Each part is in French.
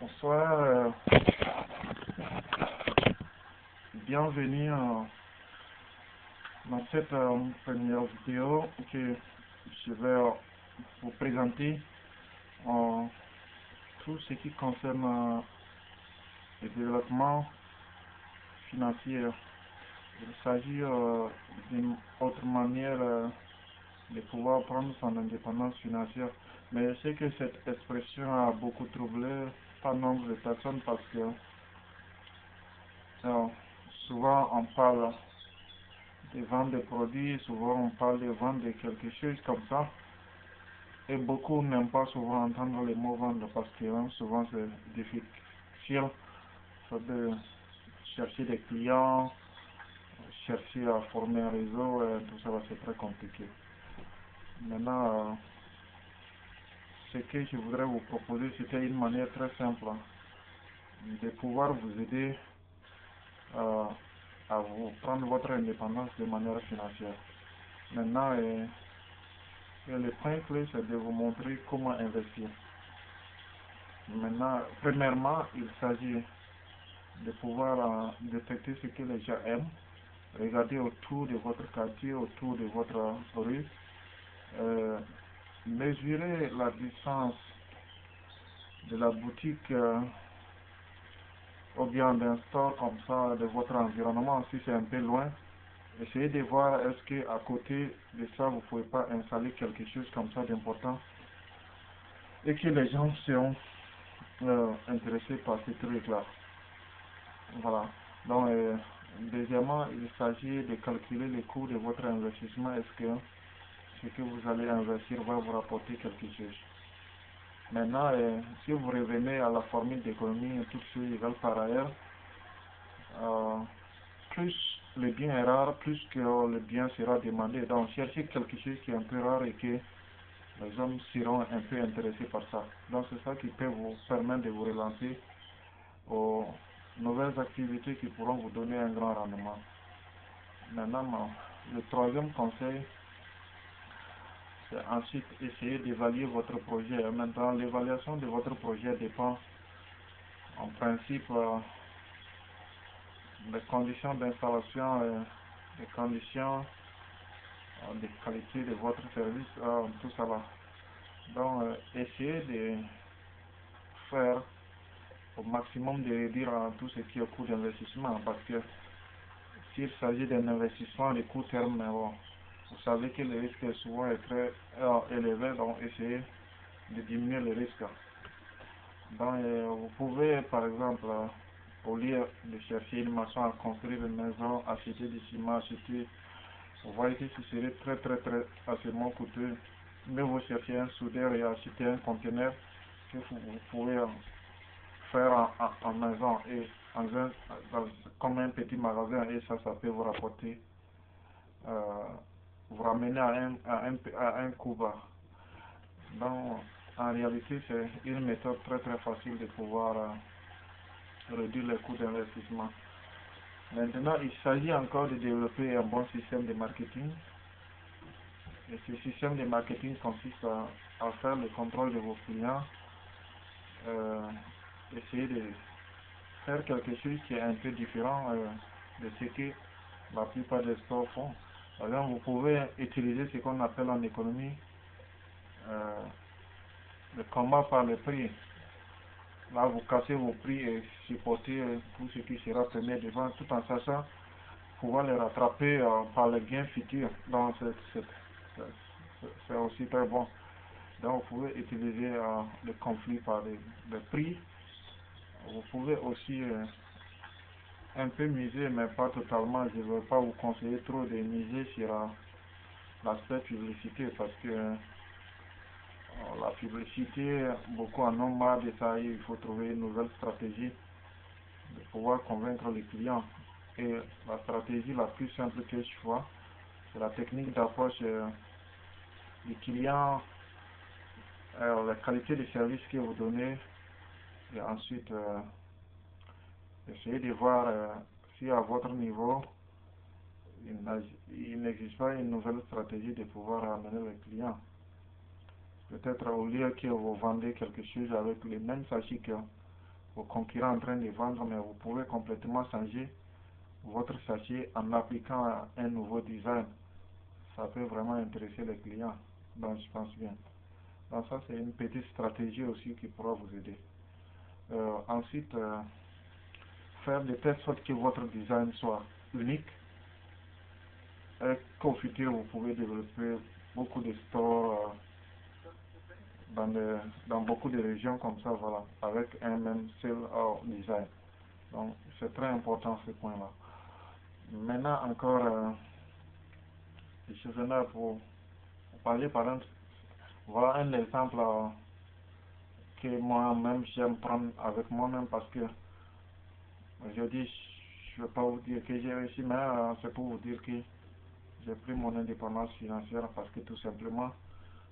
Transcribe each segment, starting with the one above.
Bonsoir, bienvenue dans cette première vidéo que je vais vous présenter tout ce qui concerne le développement financier. Il s'agit d'une autre manière de pouvoir prendre son indépendance financière. Mais je sais que cette expression a beaucoup troublé pas nombre de personnes parce que souvent on parle de vente de produits, souvent on parle de vente de quelque chose comme ça. Et beaucoup n'aiment pas souvent entendre les mots vendre parce que souvent c'est difficile de chercher des clients, chercher à former un réseau, tout ça c'est très compliqué. Maintenant, ce que je voudrais vous proposer, c'était une manière très simple de pouvoir vous aider à vous prendre votre indépendance de manière financière. Maintenant, le point clé, c'est de vous montrer comment investir. Maintenant, premièrement, il s'agit de pouvoir détecter ce que les gens aiment, regarder autour de votre quartier, autour de votre rue, mesurer la distance de la boutique ou bien d'un store comme ça, de votre environnement, si c'est un peu loin. Essayez de voir est-ce que à côté de ça, vous ne pouvez pas installer quelque chose comme ça d'important et que les gens seront intéressés par ces trucs-là. Voilà. Donc, deuxièmement, il s'agit de calculer le coût de votre investissement. Est-ce que ce que vous allez investir va vous rapporter quelque chose? Maintenant, si vous revenez à la formule d'économie, toutes choses égales par ailleurs, plus le bien est rare, plus que le bien sera demandé. Donc, cherchez quelque chose qui est un peu rare et que les hommes seront un peu intéressés par ça. Donc, c'est ça qui peut vous permettre de vous relancer aux nouvelles activités qui pourront vous donner un grand rendement. Maintenant, le troisième conseil, c'est ensuite essayer d'évaluer votre projet. Maintenant, l'évaluation de votre projet dépend en principe des conditions d'installation, des conditions de qualité de votre service, tout ça là. Donc, essayez de faire au maximum de réduire tout ce qui est coût d'investissement parce que s'il s'agit d'un investissement de court terme, vous savez que le risque souvent est très élevé, donc essayez de diminuer le risque. Donc, vous pouvez par exemple, au lieu de chercher une maçon à construire une maison, acheter du ciment, acheter, vous voyez que ce serait très assez moins coûteux. Mais vous cherchez un soudeur et acheter un conteneur que vous pouvez faire en maison et comme un petit magasin, et ça peut vous rapporter, vous ramener à un coût bas. Donc, en réalité, c'est une méthode très facile de pouvoir réduire les coûts d'investissement. Maintenant, il s'agit encore de développer un bon système de marketing. Et ce système de marketing consiste à faire le contrôle de vos clients, essayer de faire quelque chose qui est un peu différent de ce que la plupart des stores font. Par exemple, vous pouvez utiliser ce qu'on appelle en économie le combat par le prix. Là, vous cassez vos prix et supportez tout ce qui sera premier devant, tout en sachant pouvoir les rattraper par les gains futurs. Donc, c'est aussi très bon. Donc, vous pouvez utiliser le conflit par les prix. Vous pouvez aussi un peu miser, mais pas totalement. Je ne veux pas vous conseiller trop de miser sur l'aspect publicité parce que la publicité, beaucoup en ont marre de ça et il faut trouver une nouvelle stratégie de pouvoir convaincre les clients. Et la stratégie la plus simple que je vois, c'est la technique d'approche du client, la qualité de service que vous donnez, et ensuite essayez de voir si à votre niveau il n'existe pas une nouvelle stratégie de pouvoir amener les clients. Peut-être au lieu que vous vendez quelque chose avec les mêmes sachets que vos concurrents en train de vendre, mais vous pouvez complètement changer votre sachet en appliquant un nouveau design. Ça peut vraiment intéresser les clients, donc je pense bien. Donc ça c'est une petite stratégie aussi qui pourra vous aider. Ensuite, faire de telle sorte que votre design soit unique et qu'au futur vous pouvez développer beaucoup de stores dans beaucoup de régions comme ça, voilà, avec un même seul design. Donc c'est très important ce point-là. Maintenant encore, je venais pour parler par exemple, voilà un exemple que moi-même j'aime prendre avec moi-même parce que je dis, je ne vais pas vous dire que j'ai réussi, mais c'est pour vous dire que j'ai pris mon indépendance financière parce que tout simplement,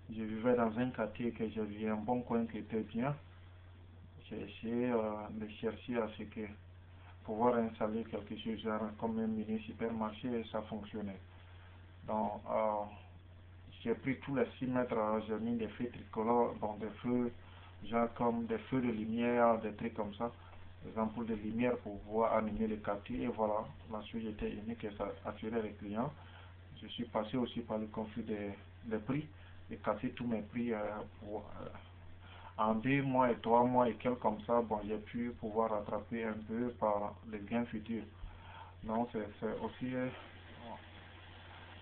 je vivais dans un quartier que j'avais un bon coin qui était bien. J'ai essayé de chercher à ce que pouvoir installer quelque chose genre comme un mini supermarché et ça fonctionnait. Donc, j'ai pris tous les 6 mètres, j'ai mis des feux tricolores, bon, des feux, genre comme des feux de lumière, des trucs comme ça, des ampoules de lumière pour pouvoir animer le quartier. Et voilà, la chose était unique et ça attirait les clients. Je suis passé aussi par le conflit des prix, et cassé tous mes prix en 2 mois et 3 mois et quelques comme ça. Bon, j'ai pu pouvoir rattraper un peu par les gains futurs. Donc, c'est aussi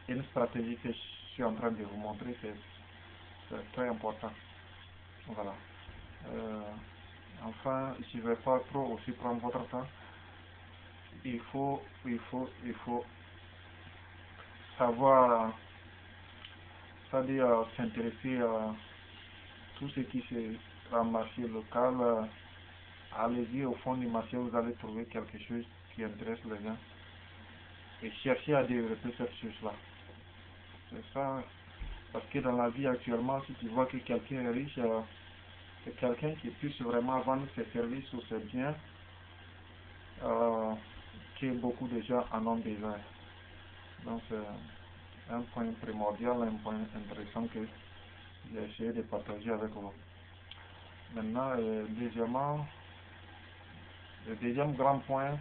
une stratégie que je suis en train de vous montrer, c'est très important. Voilà. Euh, enfin, je ne vais pas trop aussi prendre votre temps. Il faut savoir, c'est-à-dire s'intéresser à tout ce qui est en marché local. Allez-y au fond du marché, vous allez trouver quelque chose qui intéresse les gens et chercher à développer cette chose-là. C'est ça. Parce que dans la vie actuellement, si tu vois que quelqu'un est riche, c'est quelqu'un qui puisse vraiment vendre ses services ou ses biens que beaucoup de gens en ont besoin. Donc c'est un point primordial, un point intéressant que j'ai essayé de partager avec vous. Maintenant, deuxièmement, le deuxième grand point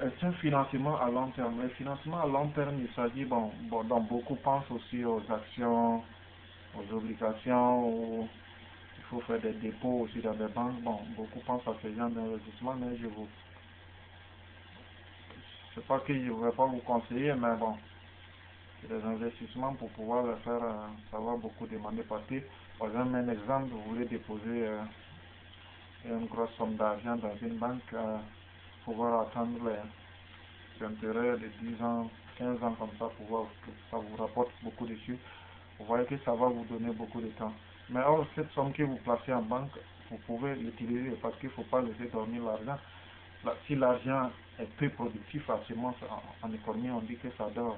est un financement à long terme. Le financement à long terme, il s'agit, donc beaucoup pensent aussi aux actions, aux obligations, il faut faire des dépôts aussi dans des banques. Bon, beaucoup pensent à ce genre d'investissement, mais je ne sais pas que je ne vais pas vous conseiller, mais bon, c'est des investissements pour pouvoir le faire, ça va beaucoup demander parce que, par exemple, un exemple, vous voulez déposer une grosse somme d'argent dans une banque, pouvoir attendre les intérêts de 10 ans, 15 ans comme ça, pouvoir que ça vous rapporte beaucoup dessus. Vous voyez que ça va vous donner beaucoup de temps. Mais or, cette somme que vous placez en banque, vous pouvez l'utiliser parce qu'il ne faut pas laisser dormir l'argent. Si l'argent est peu productif, facilement en économie, on dit que ça dort.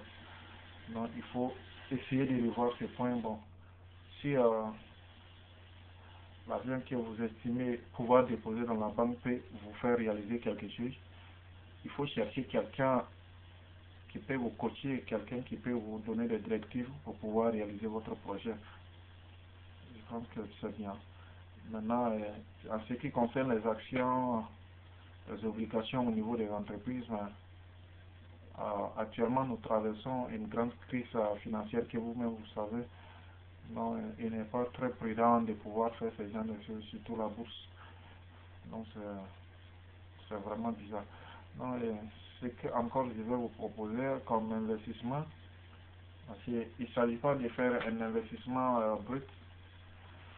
Donc, il faut essayer de revoir ce point. Bon, si l'argent que vous estimez pouvoir déposer dans la banque peut vous faire réaliser quelque chose, il faut chercher quelqu'un qui peut vous coacher, quelqu'un qui peut vous donner des directives pour pouvoir réaliser votre projet. Je pense que c'est bien. Maintenant, en ce qui concerne les actions, les obligations au niveau des entreprises, actuellement nous traversons une grande crise financière que vous-même vous savez. Donc, il n'est pas très prudent de pouvoir faire ce genre de choses, surtout la bourse. Donc, c'est vraiment bizarre. Donc, ce que encore je vais vous proposer comme investissement, il ne s'agit pas de faire un investissement brut,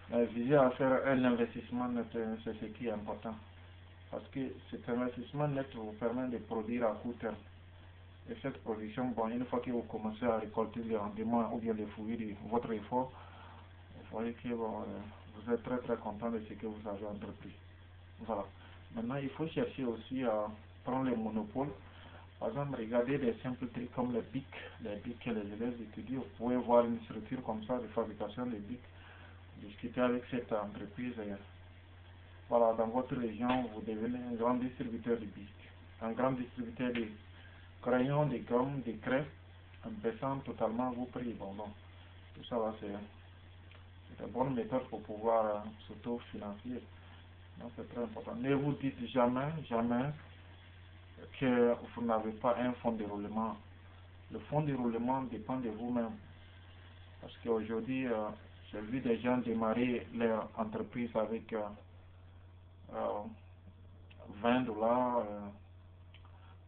mais viser à faire un investissement net, c'est ce qui est important. Parce que cet investissement net vous permet de produire à court terme. Et cette production, bon, une fois que vous commencez à récolter les rendements ou bien les fruits de votre effort, vous voyez que bon, vous êtes très très content de ce que vous avez entrepris. Voilà. Maintenant, il faut chercher aussi à prendre les monopoles. Par exemple, regardez des simples trucs comme les BIC que les élèves étudient. Vous pouvez voir une structure comme ça de fabrication de BIC, discuter avec cette entreprise. Et, voilà, dans votre région, vous devenez un grand distributeur de BIC, un grand distributeur de crayons, de gommes, de craies, en baissant totalement vos prix. Bon, tout ça, c'est une bonne méthode pour pouvoir s'auto-financer. Donc c'est très important. Ne vous dites jamais, jamais que vous n'avez pas un fonds de roulement. Le fonds de roulement dépend de vous-même. Parce qu'aujourd'hui, j'ai vu des gens démarrer leur entreprise avec 20 $,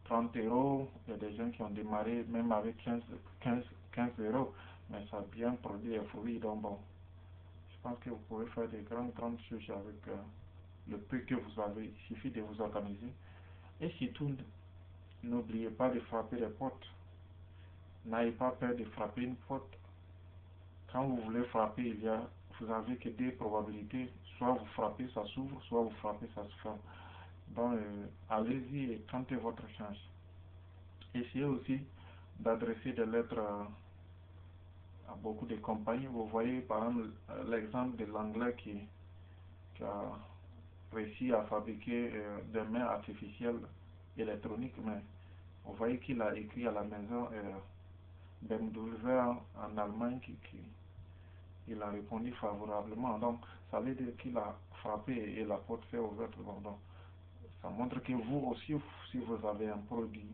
30 €. Il y a des gens qui ont démarré même avec 15 €, mais ça a bien produit des fruits. Donc bon, je pense que vous pouvez faire des grandes choses avec le peu que vous avez. Il suffit de vous organiser. Et surtout, n'oubliez pas de frapper les portes. N'ayez pas peur de frapper une porte. Quand vous voulez frapper, vous avez que deux probabilités. Soit vous frappez, ça s'ouvre, soit vous frappez, ça se ferme. Donc, allez-y et tentez votre chance. Essayez aussi d'adresser des lettres à beaucoup de compagnies. Vous voyez par exemple l'exemple de l'anglais qui a réussi à fabriquer des mains artificielles électroniques, mais vous voyez qu'il a écrit à la maison BMW en Allemagne il a répondu favorablement. Donc ça veut dire qu'il a frappé et la porte s'est ouverte. Donc, ça montre que vous aussi, si vous avez un produit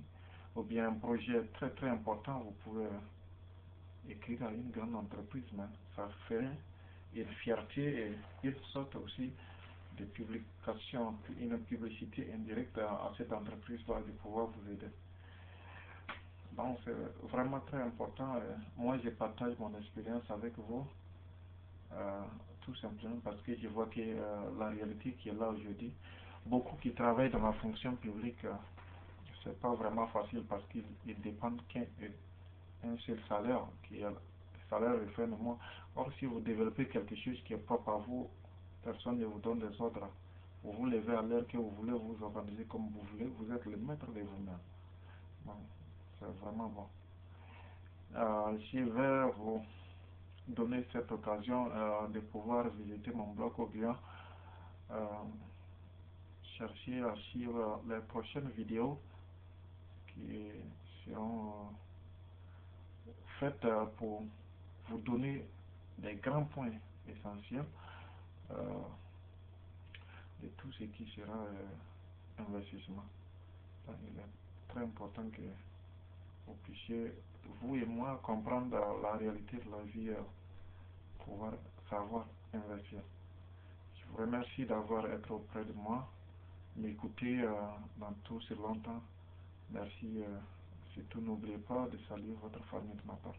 ou bien un projet très important, vous pouvez écrire à une grande entreprise, mais ça fait une fierté et une sorte aussi de publication, une publicité indirecte à cette entreprise-là de pouvoir vous aider. Donc c'est vraiment très important. Moi, je partage mon expérience avec vous, tout simplement parce que je vois que la réalité qui est là aujourd'hui, beaucoup qui travaillent dans la fonction publique, c'est pas vraiment facile parce qu'ils dépendent qu'un seul salaire, qui est le salaire de fin de mois. Or, si vous développez quelque chose qui est propre à vous, personne ne vous donne des ordres. Vous vous levez à l'heure que vous voulez, vous organiser comme vous voulez, vous êtes le maître de vous-même. Donc, c'est vraiment bon. Je vais vous donner cette occasion de pouvoir visiter mon blog ou bien chercher à suivre les prochaines vidéos qui seront faites pour vous donner des grands points essentiels de tout ce qui sera investissement. Donc, il est très important que vous puissiez, vous et moi, comprendre la réalité de la vie, pouvoir savoir investir. Je vous remercie d'avoir été auprès de moi, m'écouter dans tout ce longtemps. Merci. Surtout, n'oubliez pas de saluer votre famille de ma part.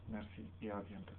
Merci et à bientôt.